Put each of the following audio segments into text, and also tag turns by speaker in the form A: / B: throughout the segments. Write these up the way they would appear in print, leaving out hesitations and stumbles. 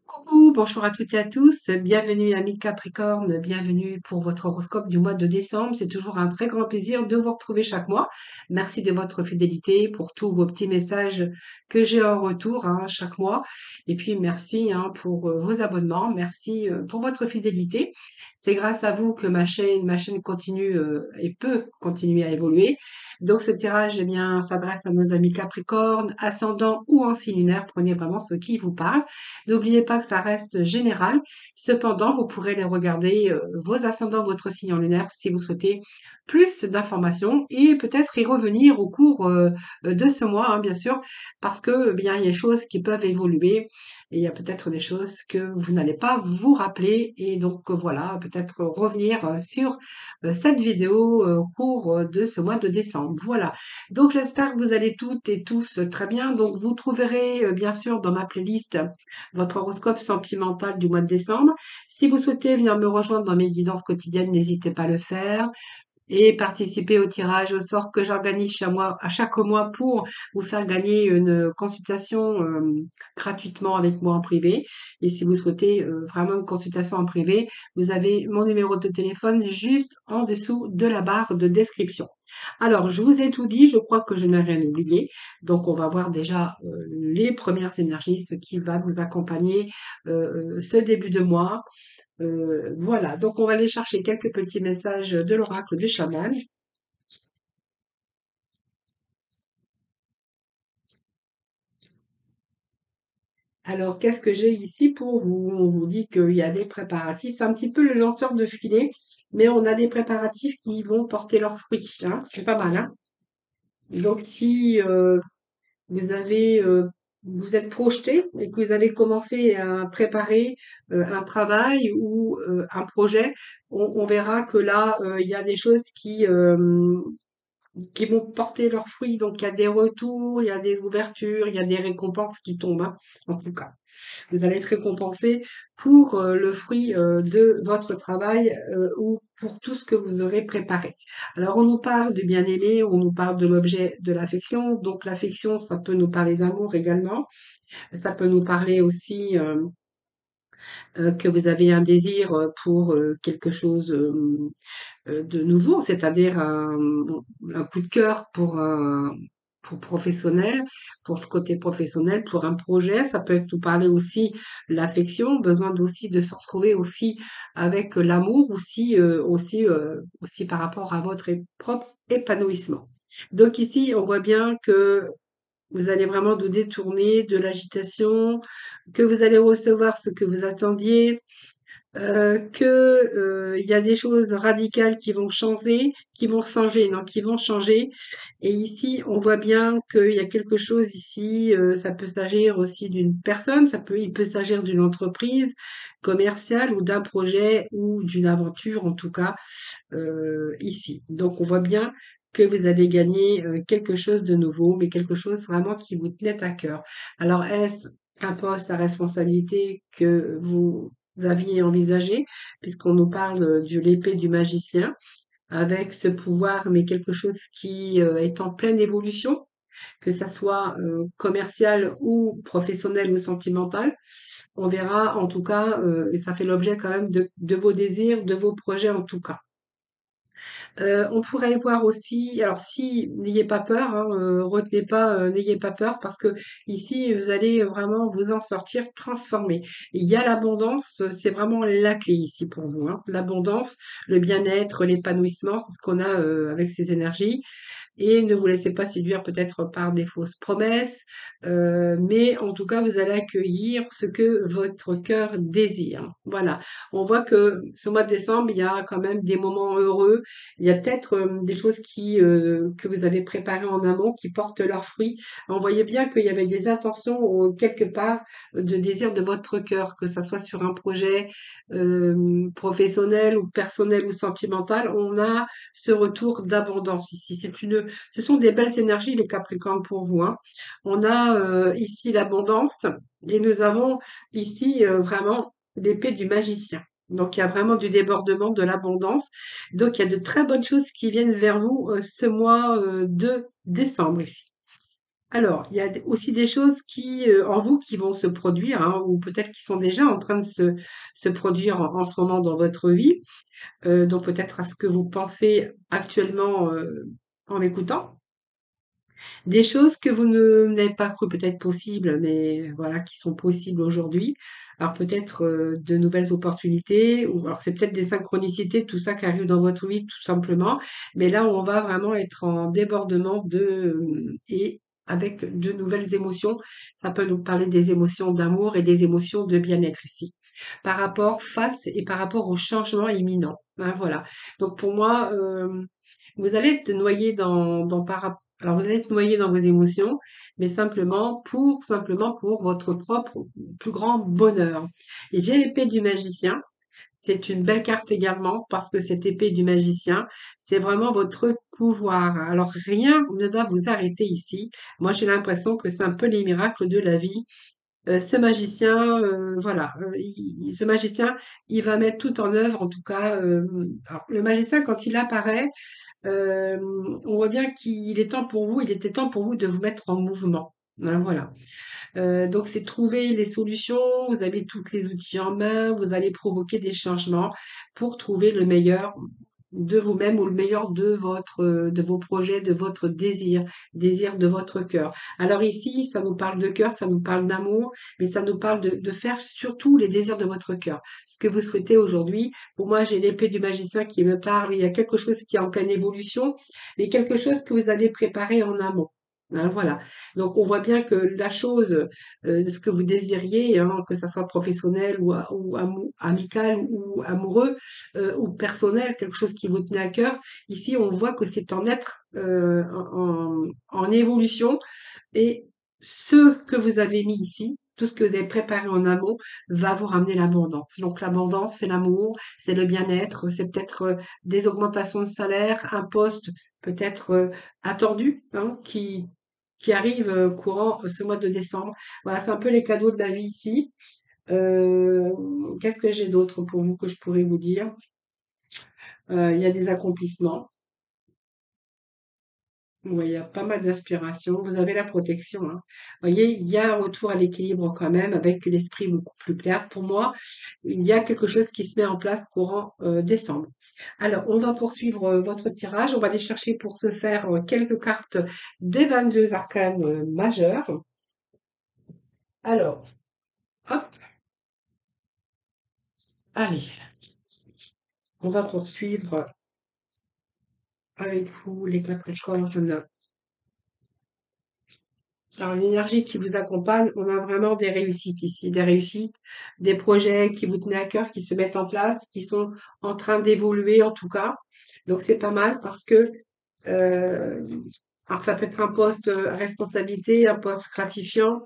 A: Coucou, bonjour à toutes et à tous, bienvenue amis Capricorne, bienvenue pour votre horoscope du mois de décembre. C'est toujours un très grand plaisir de vous retrouver chaque mois. Merci de votre fidélité pour tous vos petits messages que j'ai en retour chaque mois. Et puis merci pour vos abonnements, merci pour votre fidélité. C'est grâce à vous que ma chaîne continue et peut continuer à évoluer. Donc ce tirage eh bien, s'adresse à nos amis Capricorne, ascendant ou en signe lunaire. Prenez vraiment ce qui vous parle. N'oubliez pas que ça reste général. Cependant, vous pourrez les regarder, vos ascendants, votre signe en lunaire, si vous souhaitez plus d'informations et peut-être y revenir au cours de ce mois, bien sûr, parce que bien il y a des choses qui peuvent évoluer et il y a peut-être des choses que vous n'allez pas vous rappeler et donc voilà, peut-être revenir sur cette vidéo au cours de ce mois de décembre. Voilà. Donc j'espère que vous allez toutes et tous très bien. Donc vous trouverez bien sûr dans ma playlist votre horoscope sentimental du mois de décembre. Si vous souhaitez venir me rejoindre dans mes guidances quotidiennes, n'hésitez pas à le faire et participer au tirage au sort que j'organise chaque mois pour vous faire gagner une consultation gratuitement avec moi en privé. Et si vous souhaitez vraiment une consultation en privé, vous avez mon numéro de téléphone juste en dessous de la barre de description. Alors, je vous ai tout dit, je crois que je n'ai rien oublié. Donc, on va voir déjà les premières énergies, ce qui va vous accompagner ce début de mois. Voilà, donc on va aller chercher quelques petits messages de l'oracle du chaman. Alors, qu'est-ce que j'ai ici pour vous? On vous dit qu'il y a des préparatifs. C'est un petit peu le lanceur de filet, mais on a des préparatifs qui vont porter leurs fruits. C'est pas mal, hein? Donc, si vous avez, vous êtes projeté et que vous avez commencé à préparer un travail ou un projet, on verra que là, il y a des choses qui vont porter leurs fruits. Donc, il y a des retours, il y a des ouvertures, il y a des récompenses qui tombent, en tout cas. Vous allez être récompensé pour le fruit de votre travail ou pour tout ce que vous aurez préparé. Alors, on nous parle du bien-aimé, on nous parle de l'objet de l'affection. Donc, l'affection, ça peut nous parler d'amour également. Ça peut nous parler aussi que vous avez un désir pour quelque chose de nouveau, c'est-à-dire un coup de cœur pour professionnel, pour ce côté professionnel, pour un projet. Ça peut nous parler aussi l'affection, besoin aussi de se retrouver aussi avec l'amour, aussi par rapport à votre propre épanouissement. Donc ici, on voit bien que vous allez vraiment vous détourner de l'agitation, que vous allez recevoir ce que vous attendiez, il y a des choses radicales qui vont changer. Et ici, on voit bien qu'il y a quelque chose ici, ça peut s'agir aussi d'une personne, il peut s'agir d'une entreprise commerciale ou d'un projet ou d'une aventure, en tout cas, ici. Donc, on voit bien que vous allez gagner quelque chose de nouveau, mais quelque chose vraiment qui vous tenait à cœur. Alors, est-ce un poste à responsabilité que vous aviez envisagé, puisqu'on nous parle de l'épée du magicien, avec ce pouvoir, mais quelque chose qui est en pleine évolution, que ça soit commercial ou professionnel ou sentimental. On verra en tout cas, et ça fait l'objet quand même de vos désirs, de vos projets en tout cas. On pourrait voir aussi, alors si, n'ayez pas peur, retenez pas, n'ayez pas peur parce que ici, vous allez vraiment vous en sortir transformé. Il y a l'abondance, c'est vraiment la clé ici pour vous, hein. L'abondance, le bien-être, l'épanouissement, c'est ce qu'on a avec ces énergies et ne vous laissez pas séduire peut-être par des fausses promesses, mais en tout cas, vous allez accueillir ce que votre cœur désire. Voilà. On voit que ce mois de décembre, il y a quand même des moments heureux. Il y a peut-être des choses que vous avez préparées en amont qui portent leurs fruits. On voyait bien qu'il y avait des intentions quelque part de désir de votre cœur, que ça soit sur un projet professionnel ou personnel ou sentimental. On a ce retour d'abondance ici. Ce sont des belles énergies, les Capricornes, pour vous, hein. On a ici l'abondance et nous avons ici vraiment l'épée du magicien. Donc, il y a vraiment du débordement, de l'abondance. Donc, il y a de très bonnes choses qui viennent vers vous ce mois de décembre ici. Alors, il y a aussi des choses qui, en vous qui vont se produire, hein, ou peut-être qui sont déjà en train de se produire en ce moment dans votre vie, donc peut-être à ce que vous pensez actuellement en m'écoutant. Des choses que vous ne n'avez pas cru peut-être possibles, mais voilà, qui sont possibles aujourd'hui. Alors peut-être de nouvelles opportunités, ou alors c'est peut-être des synchronicités, tout ça qui arrive dans votre vie tout simplement. Mais là, on va vraiment être en débordement et avec de nouvelles émotions. Ça peut nous parler des émotions d'amour et des émotions de bien-être ici. Par rapport au changement imminent. Hein, voilà. Donc pour moi, vous allez être noyé alors vous allez être noyé dans vos émotions, mais simplement pour votre propre plus grand bonheur. Et j'ai l'épée du magicien. C'est une belle carte également parce que cette épée du magicien, c'est vraiment votre pouvoir. Alors rien ne va vous arrêter ici. Moi, j'ai l'impression que c'est un peu les miracles de la vie. Ce magicien, voilà, ce magicien, il va mettre tout en œuvre, en tout cas. Alors, le magicien, quand il apparaît, euh, on voit bien il était temps pour vous de vous mettre en mouvement. Hein, voilà. Donc, c'est trouver les solutions. Vous avez tous les outils en main. Vous allez provoquer des changements pour trouver le meilleur de vous-même ou le meilleur de vos projets, de votre désir de votre cœur. Alors ici, ça nous parle de cœur, ça nous parle d'amour, mais ça nous parle de faire surtout les désirs de votre cœur. Ce que vous souhaitez aujourd'hui. Pour moi, j'ai l'épée du magicien qui me parle. Il y a quelque chose qui est en pleine évolution, mais quelque chose que vous allez préparer en amont. Hein, voilà. Donc, on voit bien que la chose, ce que vous désiriez, hein, que ça soit professionnel ou amical ou amoureux, ou personnel, quelque chose qui vous tenait à cœur. Ici, on voit que c'est en être en évolution et ce que vous avez mis ici, tout ce que vous avez préparé en amont, va vous ramener l'abondance. Donc l'abondance, c'est l'amour, c'est le bien-être, c'est peut-être des augmentations de salaire, un poste peut-être attendu, hein, qui arrive courant ce mois de décembre. Voilà, c'est un peu les cadeaux de la vie ici. Qu'est-ce que j'ai d'autre pour vous que je pourrais vous dire? Il y a des accomplissements. Oui, il y a pas mal d'inspiration. Vous avez la protection, hein. Vous voyez, il y a un retour à l'équilibre quand même avec l'esprit beaucoup plus clair. Pour moi, il y a quelque chose qui se met en place courant décembre. Alors, on va poursuivre votre tirage. On va aller chercher pour ce faire quelques cartes des 22 arcanes majeures. Alors, hop, allez, on va poursuivre avec vous les Capricornes. Je note. Alors, l'énergie qui vous accompagne, on a vraiment des réussites ici, des réussites, des projets qui vous tenaient à cœur, qui se mettent en place, qui sont en train d'évoluer en tout cas. Donc, c'est pas mal parce que, euh, alors ça peut être un poste à responsabilité, un poste gratifiant.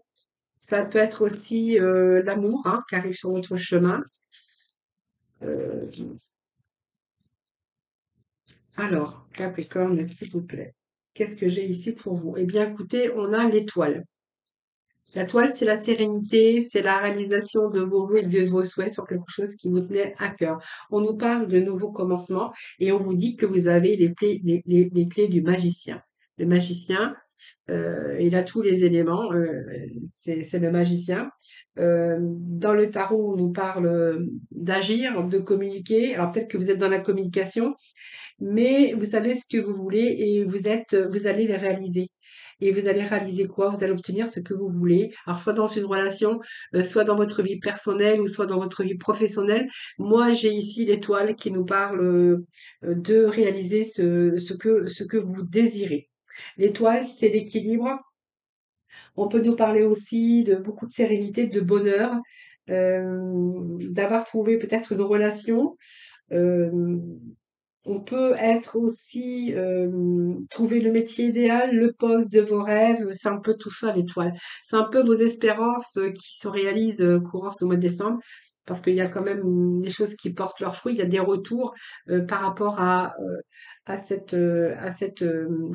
A: Ça peut être aussi l'amour, hein, qui arrive sur votre chemin. Euh, alors, Capricorne, s'il vous plaît, qu'est-ce que j'ai ici pour vous? Eh bien, écoutez, on a l'étoile. La toile, c'est la sérénité, c'est la réalisation de vos vœux et de vos souhaits sur quelque chose qui vous tenait à cœur. On nous parle de nouveaux commencements et on vous dit que vous avez les clés du magicien. Le magicien, il a tous les éléments, c'est le magicien. Dans le tarot, on nous parle d'agir, de communiquer. Alors peut-être que vous êtes dans la communication, mais vous savez ce que vous voulez et vous allez les réaliser. Et vous allez réaliser quoi? Vous allez obtenir ce que vous voulez. Alors, soit dans une relation, soit dans votre vie personnelle ou soit dans votre vie professionnelle. Moi, j'ai ici l'étoile qui nous parle de réaliser ce que vous désirez. L'étoile, c'est l'équilibre. On peut nous parler aussi de beaucoup de sérénité, de bonheur, d'avoir trouvé peut-être une relation. Euh, on peut être aussi trouver le métier idéal, le poste de vos rêves, c'est un peu tout ça l'étoile. C'est un peu vos espérances qui se réalisent courant ce mois de décembre, parce qu'il y a quand même des choses qui portent leurs fruits, il y a des retours par rapport à cette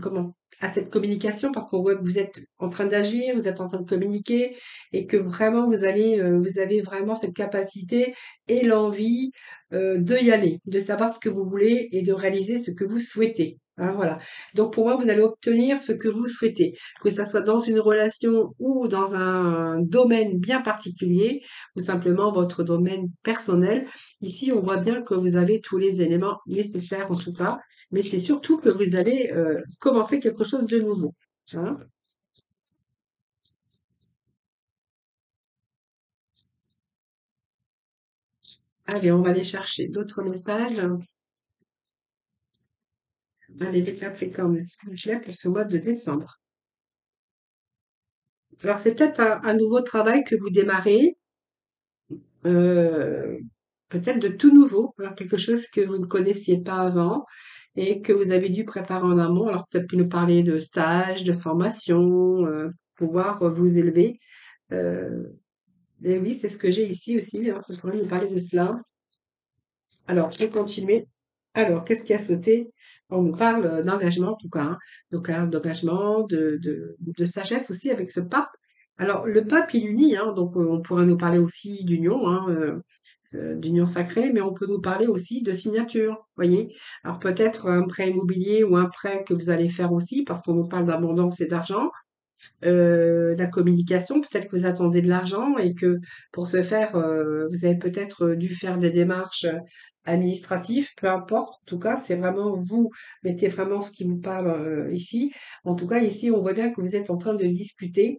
A: comment à cette communication parce qu'on voit que vous êtes en train d'agir, vous êtes en train de communiquer et que vraiment vous avez vraiment cette capacité et l'envie de y aller, de savoir ce que vous voulez et de réaliser ce que vous souhaitez. Hein, voilà. Donc pour moi, vous allez obtenir ce que vous souhaitez, que ça soit dans une relation ou dans un domaine bien particulier ou simplement votre domaine personnel. Ici, on voit bien que vous avez tous les éléments nécessaires en tout cas, mais c'est surtout que vous allez commencer quelque chose de nouveau. Hein. Allez, on va aller chercher d'autres messages. Allez, les Capricornes, s'il vous plaît, pour ce mois de décembre. Alors, c'est peut-être un nouveau travail que vous démarrez, euh, peut-être de tout nouveau, alors quelque chose que vous ne connaissiez pas avant et que vous avez dû préparer en amont. Alors, peut-être que nous parler de stage, de formation, pouvoir vous élever. Euh, et oui, c'est ce que j'ai ici aussi. Hein, ça pourrait nous parler de cela. Alors, je vais continuer. Alors, qu'est-ce qui a sauté? On nous parle d'engagement, en tout cas, hein. Donc, hein, d'engagement, de sagesse aussi avec ce pape. Alors, le pape, il unit, hein, donc on pourrait nous parler aussi d'union, hein, d'union sacrée, mais on peut nous parler aussi de signature, voyez. Alors, peut-être un prêt immobilier ou un prêt que vous allez faire aussi, parce qu'on nous parle d'abondance et d'argent. La communication, peut-être que vous attendez de l'argent et que pour ce faire, vous avez peut-être dû faire des démarches administratives, peu importe. En tout cas, c'est vraiment vous, mettez vraiment ce qui vous parle ici. En tout cas, ici, on voit bien que vous êtes en train de discuter.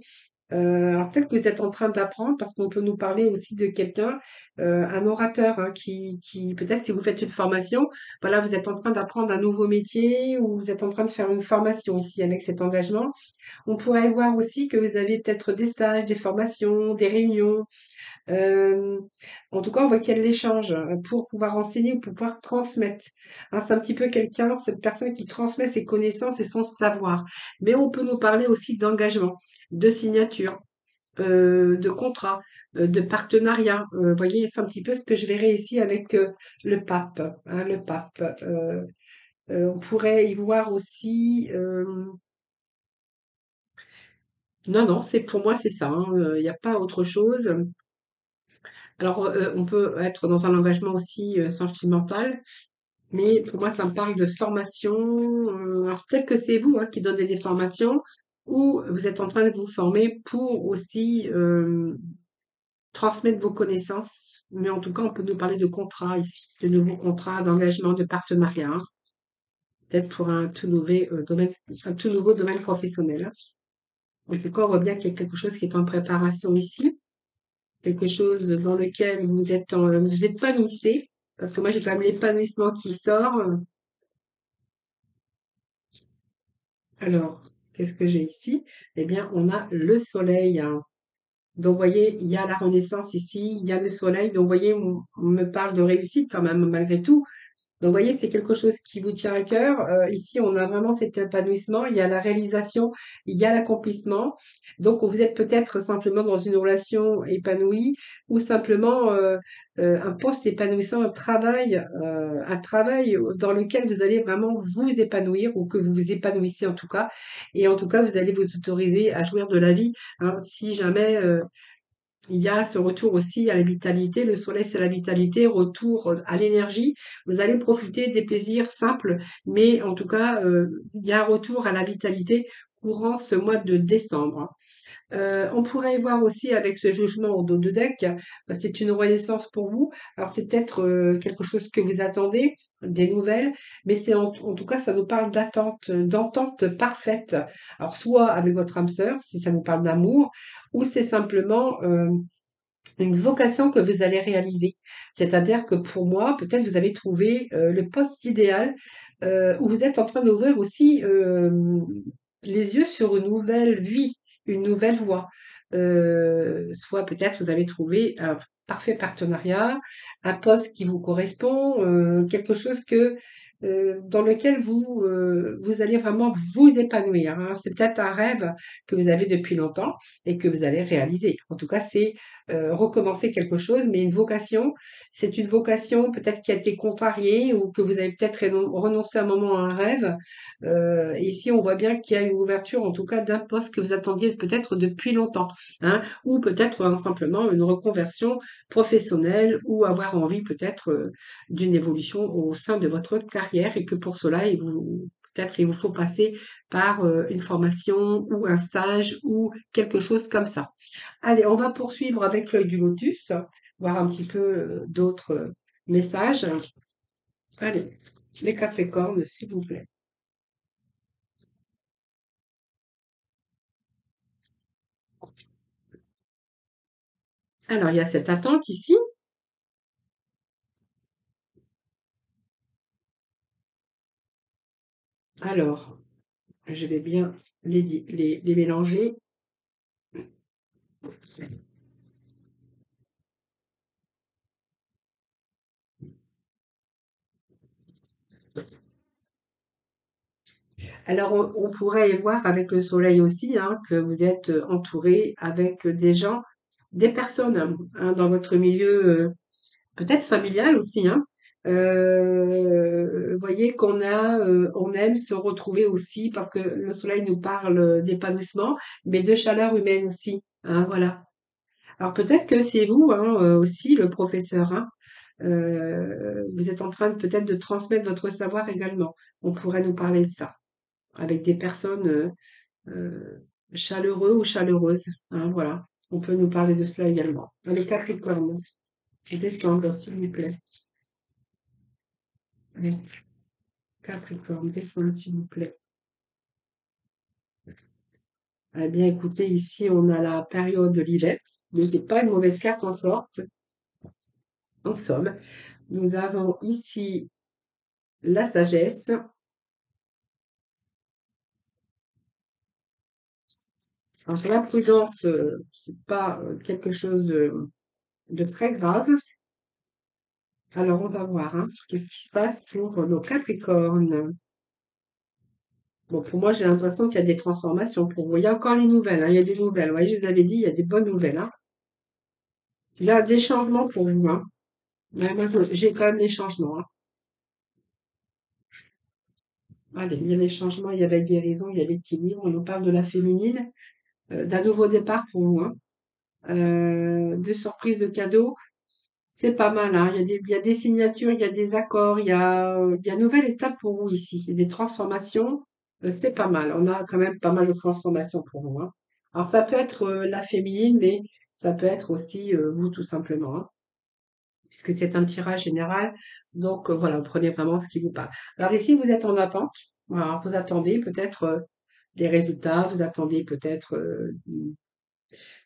A: Alors peut-être que vous êtes en train d'apprendre parce qu'on peut nous parler aussi de quelqu'un, un orateur hein, qui peut-être si vous faites une formation, voilà, vous êtes en train d'apprendre un nouveau métier ou vous êtes en train de faire une formation ici avec cet engagement. On pourrait voir aussi que vous avez peut-être des stages, des formations, des réunions. Euh, En tout cas, on voit qu'il y a de l'échange pour pouvoir enseigner ou pour pouvoir transmettre. Hein, c'est un petit peu quelqu'un, cette personne qui transmet ses connaissances et son savoir. Mais on peut nous parler aussi d'engagement, de signature, de contrat, de partenariat. Vous voyez, c'est un petit peu ce que je verrai ici avec le pape. Hein, le pape. On pourrait y voir aussi. Non, non, c'est pour moi c'est ça. Il n'y a pas autre chose. Alors, on peut être dans un engagement aussi sentimental, mais pour moi, ça me parle de formation. Alors, peut-être que c'est vous hein, qui donnez des formations ou vous êtes en train de vous former pour aussi transmettre vos connaissances. Mais en tout cas, on peut nous parler de contrats ici, de nouveaux contrats, d'engagement, de partenariat, hein. Peut-être pour un tout nouveau domaine, un tout nouveau domaine professionnel. Hein. En tout cas, on voit bien qu'il y a quelque chose qui est en préparation ici. Quelque chose dans lequel vous épanouissez, parce que moi j'ai quand même l'épanouissement qui sort. Alors, qu'est-ce que j'ai ici? Eh bien, on a le soleil. Hein. Donc, vous voyez, il y a la renaissance ici, il y a le soleil. Donc, vous voyez, on me parle de réussite quand même, malgré tout. Donc, vous voyez, c'est quelque chose qui vous tient à cœur. Ici, on a vraiment cet épanouissement. Il y a la réalisation, il y a l'accomplissement. Donc, vous êtes peut-être simplement dans une relation épanouie ou simplement un poste épanouissant, un travail dans lequel vous allez vraiment vous épanouir ou que vous vous épanouissez en tout cas. Et en tout cas, vous allez vous autoriser à jouir de la vie. Hein, si jamais il y a ce retour aussi à la vitalité. Le soleil, c'est la vitalité, retour à l'énergie. Vous allez profiter des plaisirs simples, mais en tout cas, il y a un retour à la vitalité courant ce mois de décembre. On pourrait voir aussi avec ce jugement au dos de deck, c'est une renaissance pour vous. Alors c'est peut-être quelque chose que vous attendez, des nouvelles, mais c'est en tout cas ça nous parle d'attente, d'entente parfaite. Alors soit avec votre âme sœur, si ça nous parle d'amour, ou c'est simplement une vocation que vous allez réaliser. C'est-à-dire que pour moi, peut-être vous avez trouvé le poste idéal où vous êtes en train d'ouvrir aussi les yeux sur une nouvelle vie, une nouvelle voie. Soit peut-être vous avez trouvé parfait partenariat, un poste qui vous correspond, quelque chose dans lequel vous allez vraiment vous épanouir, hein. C'est peut-être un rêve que vous avez depuis longtemps et que vous allez réaliser. En tout cas, c'est recommencer quelque chose, mais une vocation, c'est une vocation peut-être qui a été contrariée ou que vous avez peut-être renoncé à un moment à un rêve. Ici, on voit bien qu'il y a une ouverture, en tout cas, d'un poste que vous attendiez peut-être depuis longtemps, hein, ou peut-être simplement une reconversion professionnelle ou avoir envie peut-être d'une évolution au sein de votre carrière et que pour cela, peut-être il vous faut passer par une formation ou un stage ou quelque chose comme ça. Allez, on va poursuivre avec l'œil du lotus, voir un petit peu d'autres messages. Allez, les Capricornes, s'il vous plaît. Alors, il y a cette attente ici. Alors, je vais bien les mélanger. Alors, on pourrait y voir avec le soleil aussi, hein, que vous êtes entouré avec des gens, des personnes, hein, dans votre milieu, peut-être familial aussi, hein. Voyez on aime se retrouver aussi parce que le soleil nous parle d'épanouissement, mais de chaleur humaine aussi, hein, voilà. Alors peut-être que c'est vous, hein, aussi le professeur, hein. Vous êtes en train peut-être de transmettre votre savoir également. On pourrait nous parler de ça avec des personnes chaleureux ou chaleureuses, hein, voilà. On peut nous parler de cela également. Les Capricornes, descendre, s'il vous plaît. Les Capricornes, descendre, s'il vous plaît. Eh bien, écoutez, ici, on a la période de l'hiver, mais c'est pas une mauvaise carte en sorte. En somme, nous avons ici la sagesse. Alors, la prudence, c'est pas quelque chose de très grave. Alors, on va voir, hein, qu'est-ce qui se passe pour nos Capricornes. Bon, pour moi, j'ai l'impression qu'il y a des transformations pour vous. Il y a encore les nouvelles, hein, il y a des nouvelles. Vous voyez, je vous avais dit, il y a des bonnes nouvelles, hein. Il y a des changements pour vous, hein. Mais moi, j'ai quand même des changements, hein. Allez, il y a des changements, il y a la guérison, il y a l'équilibre. On nous parle de la féminine, d'un nouveau départ pour vous, hein. De surprises, de cadeaux. C'est pas mal, hein. Il y a des signatures, il y a des accords, il y a une nouvelle étape pour vous ici. Il y a des transformations. C'est pas mal. On a quand même pas mal de transformations pour vous, hein. Alors, ça peut être la féminine, mais ça peut être aussi vous, tout simplement, hein, puisque c'est un tirage général. Donc, voilà, vous prenez vraiment ce qui vous parle. Alors, ici, vous êtes en attente. Voilà, vous attendez peut-être les résultats, vous attendez peut-être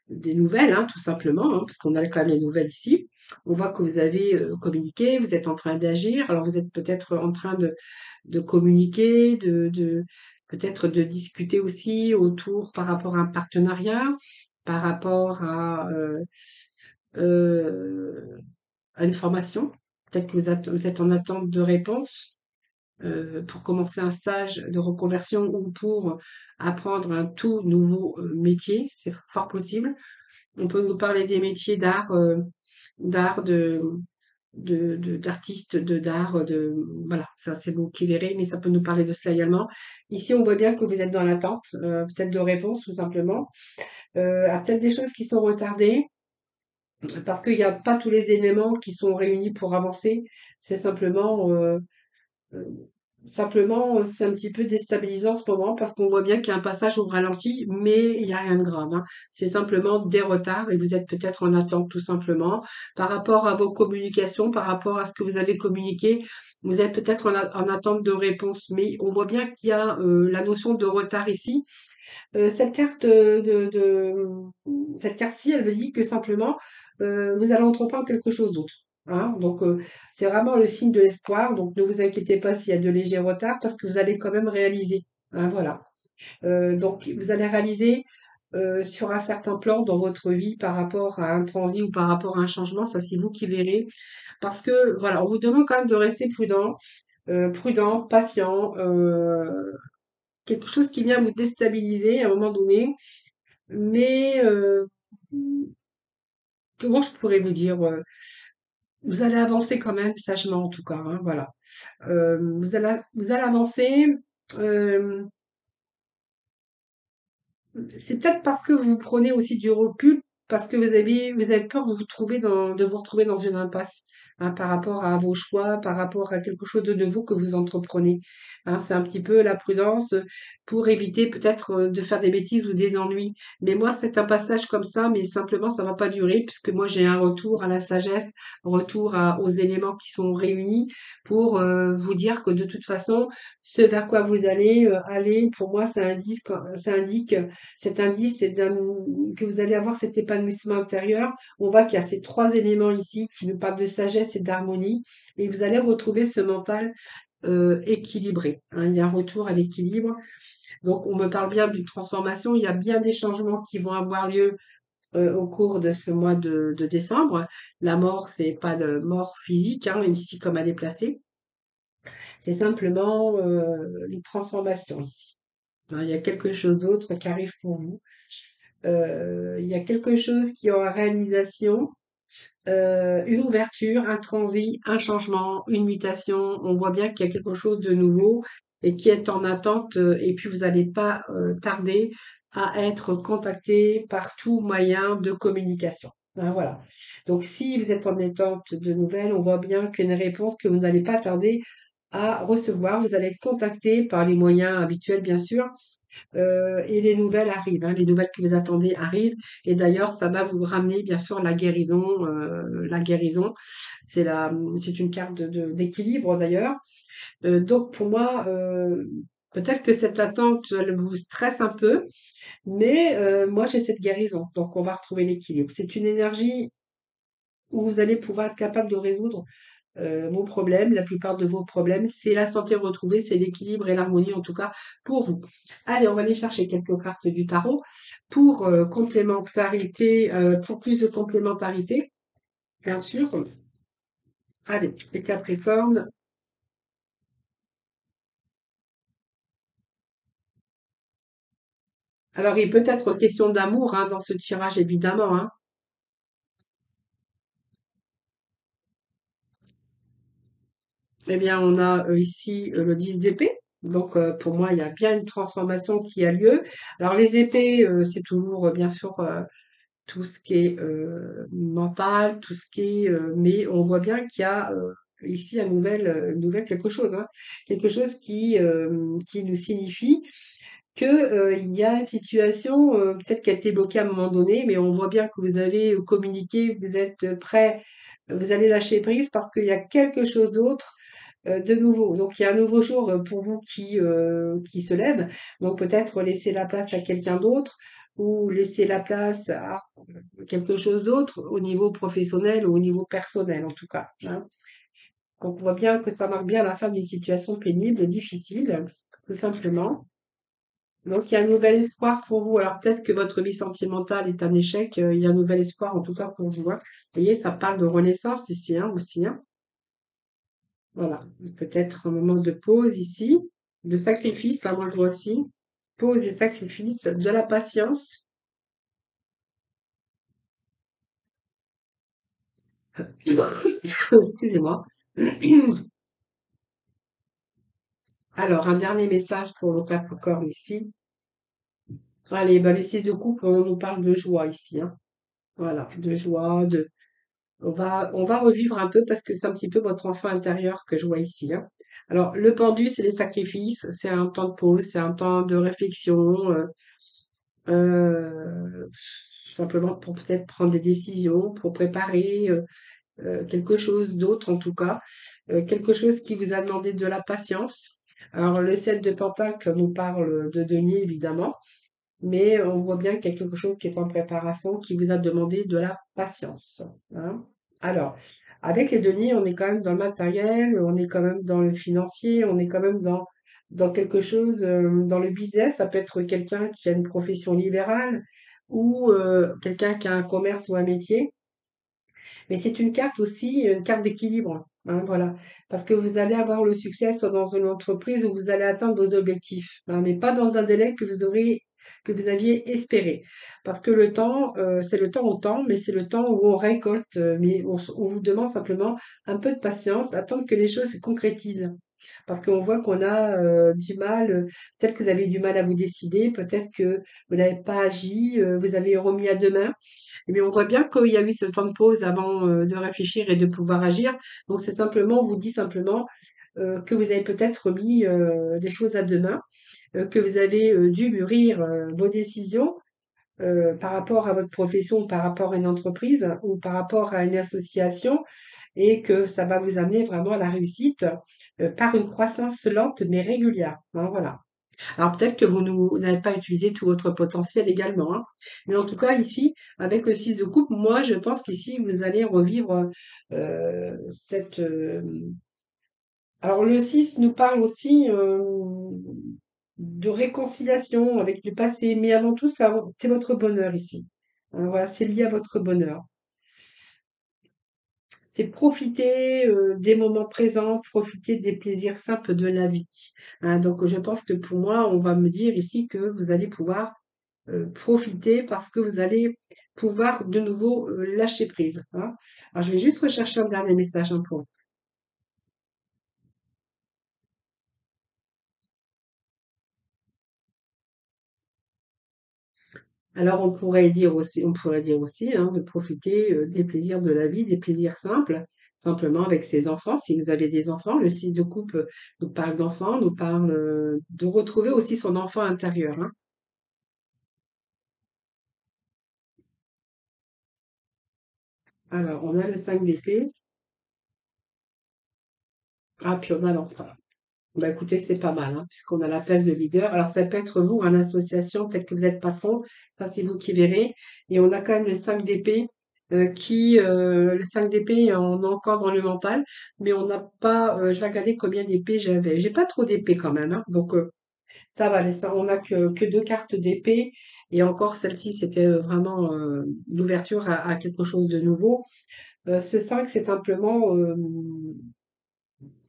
A: des nouvelles, hein, tout simplement, hein, parce qu'on a quand même les nouvelles ici. On voit que vous avez communiqué, vous êtes en train d'agir. Alors, vous êtes peut-être en train de communiquer, peut-être de discuter aussi autour par rapport à un partenariat, par rapport euh, à une formation. Peut-être que vous êtes en attente de réponse pour commencer un stage de reconversion ou pour apprendre un tout nouveau métier. C'est fort possible. On peut nous parler des métiers d'art, d'artistes, d'art, voilà, ça c'est vous qui verrez, mais ça peut nous parler de cela également. Ici, on voit bien que vous êtes dans l'attente, peut-être de réponse tout simplement, à peut-être des choses qui sont retardées, parce qu'il n'y a pas tous les éléments qui sont réunis pour avancer. C'est euh, simplement, c'est un petit peu déstabilisant en ce moment parce qu'on voit bien qu'il y a un passage au ralenti, mais il n'y a rien de grave, hein. C'est simplement des retards et vous êtes peut-être en attente tout simplement par rapport à vos communications, par rapport à ce que vous avez communiqué. Vous êtes peut-être en attente de réponse, mais on voit bien qu'il y a la notion de retard ici. Cette carte cette carte-ci, elle veut dire que simplement vous allez entreprendre quelque chose d'autre, hein. Donc c'est vraiment le signe de l'espoir. Donc ne vous inquiétez pas s'il y a de légers retards parce que vous allez quand même réaliser, hein, voilà. Donc vous allez réaliser. sur un certain plan dans votre vie par rapport à un transit ou par rapport à un changement, ça c'est vous qui verrez. Parce que voilà, on vous demande quand même de rester prudent, patient, quelque chose qui vient vous déstabiliser à un moment donné. Mais comment je pourrais vous dire, vous allez avancer quand même sagement en tout cas, hein, voilà. Vous allez avancer. euh, C'est peut-être parce que vous prenez aussi du recul, parce que vous avez peur de vous retrouver dans une impasse, hein, par rapport à vos choix, par rapport à quelque chose de nouveau que vous entreprenez. Hein, c'est un petit peu la prudence pour éviter peut-être de faire des bêtises ou des ennuis. Mais moi, c'est un passage comme ça, mais simplement, ça va pas durer, puisque moi, j'ai un retour à la sagesse, aux éléments qui sont réunis pour vous dire que de toute façon, ce vers quoi vous allez aller, pour moi, ça indique cet indice, que vous allez avoir cet épanouissement intérieur. On voit qu'il y a ces trois éléments ici qui nous parlent de sagesse et d'harmonie, et vous allez retrouver ce mental équilibré. Hein. Il y a un retour à l'équilibre. Donc, on me parle bien d'une transformation. Il y a bien des changements qui vont avoir lieu au cours de ce mois de décembre. La mort, c'est pas de mort physique, hein, même si comme elle est placée, c'est simplement une transformation ici. Hein, il y a quelque chose d'autre qui arrive pour vous. Il y a quelque chose qui est en réalisation, une ouverture, un transit, un changement, une mutation. On voit bien qu'il y a quelque chose de nouveau et qui est en attente. Et puis vous n'allez pas tarder à être contacté par tout moyen de communication. Hein, voilà. Donc si vous êtes en attente de nouvelles, on voit bien qu'une réponse que vous n'allez pas tarder à recevoir. Vous allez être contacté par les moyens habituels, bien sûr, et les nouvelles arrivent, hein, les nouvelles que vous attendez arrivent. Et d'ailleurs, ça va vous ramener bien sûr la guérison. La guérison, c'est une carte d'équilibre d'ailleurs. Donc pour moi, peut-être que cette attente elle vous stresse un peu, mais moi j'ai cette guérison. Donc on va retrouver l'équilibre. C'est une énergie où vous allez pouvoir être capable de résoudre vos problèmes, la plupart de vos problèmes, c'est la santé retrouvée, c'est l'équilibre et l'harmonie en tout cas pour vous. Allez, on va aller chercher quelques cartes du tarot pour complémentarité, pour plus de complémentarité, bien sûr. Allez, les Capricornes. Alors, il peut être question d'amour hein, dans ce tirage, évidemment. Hein. Eh bien, on a ici le 10 d'épée. Donc, pour moi, il y a bien une transformation qui a lieu. Alors, les épées, c'est toujours, bien sûr, tout ce qui est mental, tout ce qui est, mais on voit bien qu'il y a ici un nouvel quelque chose, hein. Quelque chose qui nous signifie que il y a une situation, peut-être qui a été bloquée à un moment donné, mais on voit bien que vous allez communiquer, vous êtes prêt, vous allez lâcher prise parce qu'il y a quelque chose d'autre de nouveau. Donc il y a un nouveau jour pour vous qui se lève. Donc peut-être laisser la place à quelqu'un d'autre ou laisser la place à quelque chose d'autre au niveau professionnel ou au niveau personnel en tout cas. Hein. Donc on voit bien que ça marque bien la fin d'une situation pénible, difficile, tout simplement. Donc il y a un nouvel espoir pour vous. Alors peut-être que votre vie sentimentale est un échec, il y a un nouvel espoir en tout cas pour vous. Hein. Vous voyez, ça parle de renaissance ici hein, aussi. Hein. Voilà, peut-être un moment de pause ici, de sacrifice, hein, moi je vois aussi. Pause et sacrifice, de la patience. Excusez-moi. Alors, un dernier message pour le Capricorne ici. Allez, bah, les six de coupe, on nous parle de joie ici. Hein. Voilà, de joie, on va revivre un peu parce que c'est un petit peu votre enfant intérieur que je vois ici. Hein. Alors, le pendu, c'est les sacrifices, c'est un temps de pause, c'est un temps de réflexion, euh, simplement pour peut-être prendre des décisions, pour préparer quelque chose d'autre en tout cas, quelque chose qui vous a demandé de la patience. Alors, le 7 de Pentacle nous parle de denier, évidemment. Mais on voit bien qu'il y a quelque chose qui est en préparation, qui vous a demandé de la patience. Hein. Alors, avec les deniers, on est quand même dans le matériel, on est quand même dans le financier, on est quand même dans quelque chose, dans le business. Ça peut être quelqu'un qui a une profession libérale, ou quelqu'un qui a un commerce ou un métier. Mais c'est une carte aussi, une carte d'équilibre, hein, voilà. Parce que vous allez avoir le succès soit dans une entreprise où vous allez atteindre vos objectifs, hein, mais pas dans un délai que vous aviez espéré. Parce que le temps, c'est le temps au temps, mais c'est le temps où on récolte, mais on vous demande simplement un peu de patience, attendre que les choses se concrétisent. Parce qu'on voit qu'on a du mal, peut-être que vous avez du mal à vous décider, peut-être que vous n'avez pas agi, vous avez remis à demain. Mais on voit bien qu'il y a eu ce temps de pause avant de réfléchir et de pouvoir agir. Donc c'est simplement, on vous dit simplement que vous avez peut-être remis des choses à demain, que vous avez dû mûrir vos décisions par rapport à votre profession, par rapport à une entreprise ou par rapport à une association et que ça va vous amener vraiment à la réussite par une croissance lente mais régulière, hein, voilà. Alors peut-être que vous n'avez pas utilisé tout votre potentiel également, hein. Mais en tout cas, ici, avec le 6 de coupe, moi, je pense qu'ici, vous allez revivre cette... Alors le 6 nous parle aussi de réconciliation avec le passé, mais avant tout, ça, c'est votre bonheur ici. Hein, voilà, c'est lié à votre bonheur. C'est profiter des moments présents, profiter des plaisirs simples de la vie. Hein, donc je pense que pour moi, on va me dire ici que vous allez pouvoir profiter parce que vous allez pouvoir de nouveau lâcher prise, hein. Alors, je vais juste rechercher un dernier message hein, pour. Alors, on pourrait dire aussi hein, de profiter des plaisirs de la vie, des plaisirs simples, simplement avec ses enfants. Si vous avez des enfants, le site de couple nous parle d'enfants, nous parle de retrouver aussi son enfant intérieur, hein. Alors, on a le 5 d'épée. Ah, puis on a l'enfant. Bah écoutez, c'est pas mal, hein, puisqu'on a la place de leader. Alors ça peut être vous, une association, peut-être que vous êtes patron, ça c'est vous qui verrez. Et on a quand même le 5 d'épée, le 5 d'épée, on est encore dans le mental, mais on n'a pas, je vais regarder combien d'épées j'avais. J'ai pas trop d'épées quand même, hein, donc ça va, on a que deux cartes d'épée, et encore celle-ci, c'était vraiment l'ouverture à quelque chose de nouveau. Ce 5, c'est simplement,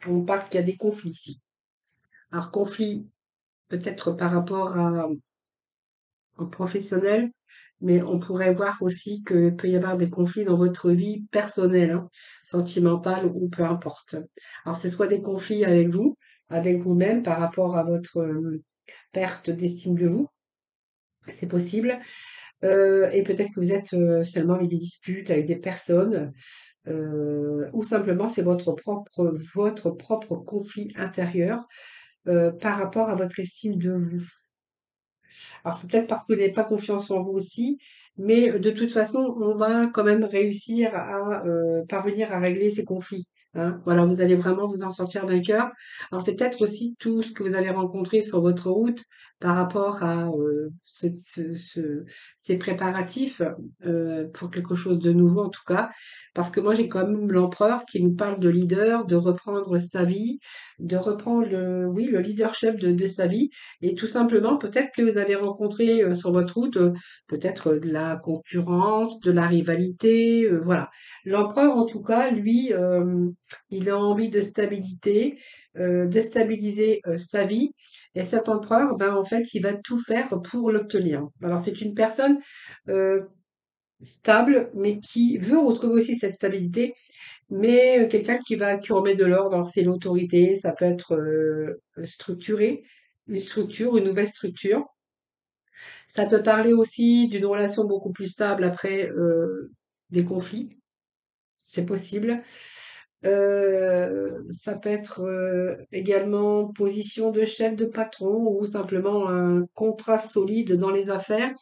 A: on parle qu'il y a des conflits ici. Alors conflit peut-être par rapport à, au professionnel, mais on pourrait voir aussi qu'il peut y avoir des conflits dans votre vie personnelle, hein, sentimentale ou peu importe. Alors, c'est soit des conflits avec vous-même par rapport à votre perte d'estime de vous, c'est possible. Et peut-être que vous êtes seulement avec des disputes avec des personnes, ou simplement c'est votre propre conflit intérieur par rapport à votre estime de vous. Alors, c'est peut-être parce que vous n'avez pas confiance en vous aussi, mais de toute façon, on va quand même réussir à parvenir à régler ces conflits, hein. Voilà, vous allez vraiment vous en sortir vainqueur. Alors, c'est peut-être aussi tout ce que vous avez rencontré sur votre route par rapport à ces préparatifs pour quelque chose de nouveau en tout cas. Parce que moi, j'ai quand même l'empereur qui nous parle de leader, de reprendre sa vie, de reprendre oui, le leadership de sa vie et tout simplement, peut-être que vous avez rencontré sur votre route, peut-être de la concurrence, de la rivalité, voilà. L'empereur, en tout cas, lui, il a envie de stabilité, de stabiliser sa vie. Et cet empereur, ben, en fait, il va tout faire pour l'obtenir. Alors, c'est une personne euh, stable, mais qui veut retrouver aussi cette stabilité, mais quelqu'un qui remet de l'ordre. Alors, c'est l'autorité, ça peut être structuré, une structure, une nouvelle structure. Ça peut parler aussi d'une relation beaucoup plus stable après des conflits, c'est possible. Ça peut être également position de chef de patron ou simplement un contrat solide dans les affaires.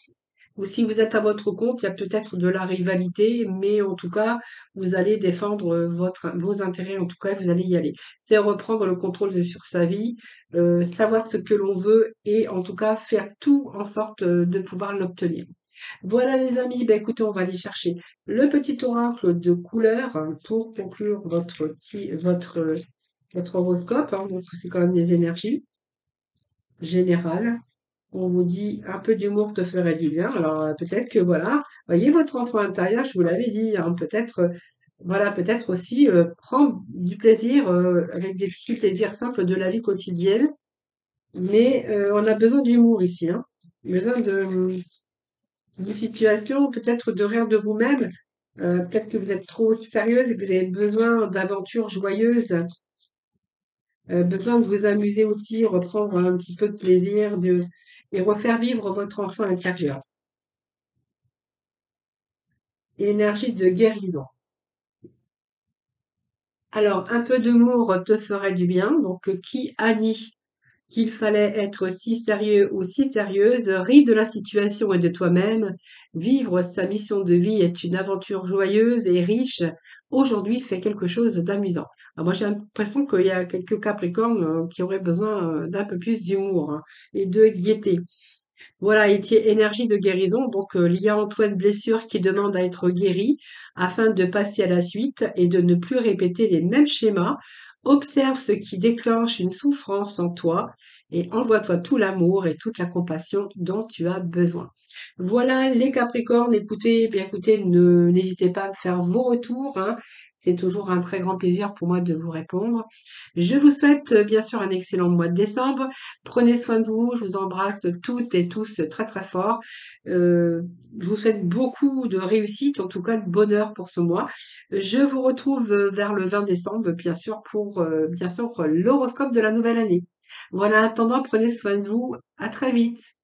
A: Ou si vous êtes à votre compte, il y a peut-être de la rivalité, mais en tout cas, vous allez défendre vos intérêts, en tout cas, vous allez y aller. C'est reprendre le contrôle sur sa vie, savoir ce que l'on veut et en tout cas faire tout en sorte de pouvoir l'obtenir. Voilà les amis, ben écoutez, on va aller chercher le petit oracle de couleur pour conclure votre horoscope, hein, donc c'est quand même des énergies générales. On vous dit un peu d'humour te ferait du bien. Alors peut-être que voilà, voyez votre enfant intérieur, je vous l'avais dit, hein, peut-être voilà, peut-être aussi prendre du plaisir avec des petits plaisirs simples de la vie quotidienne. Mais on a besoin d'humour ici, hein. Besoin d'une situation, peut-être de rire de vous-même. Peut-être que vous êtes trop sérieuse et que vous avez besoin d'aventures joyeuses, besoin de vous amuser aussi, reprendre un petit peu de plaisir et refaire vivre votre enfant intérieur. Et énergie de guérison. Alors, un peu d'humour te ferait du bien. Donc, qui a dit qu'il fallait être si sérieux ou si sérieuse? Ris de la situation et de toi-même. Vivre sa mission de vie est une aventure joyeuse et riche. Aujourd'hui, fais quelque chose d'amusant. Alors, moi, j'ai l'impression qu'il y a quelques Capricornes qui auraient besoin d'un peu plus d'humour, hein, et de gaieté. Voilà, énergie de guérison. Donc, il y a Antoine Blessure qui demande à être guéri afin de passer à la suite et de ne plus répéter les mêmes schémas. Observe ce qui déclenche une souffrance en toi et envoie-toi tout l'amour et toute la compassion dont tu as besoin. Voilà les Capricornes. Écoutez, eh bien écoutez, n'hésitez pas à me faire vos retours, hein. C'est toujours un très grand plaisir pour moi de vous répondre. Je vous souhaite bien sûr un excellent mois de décembre. Prenez soin de vous, je vous embrasse toutes et tous très très fort. Je vous souhaite beaucoup de réussite, en tout cas de bonheur pour ce mois. Je vous retrouve vers le 20 décembre, bien sûr, pour bien sûr l'horoscope de la nouvelle année. Voilà, en attendant, prenez soin de vous. À très vite.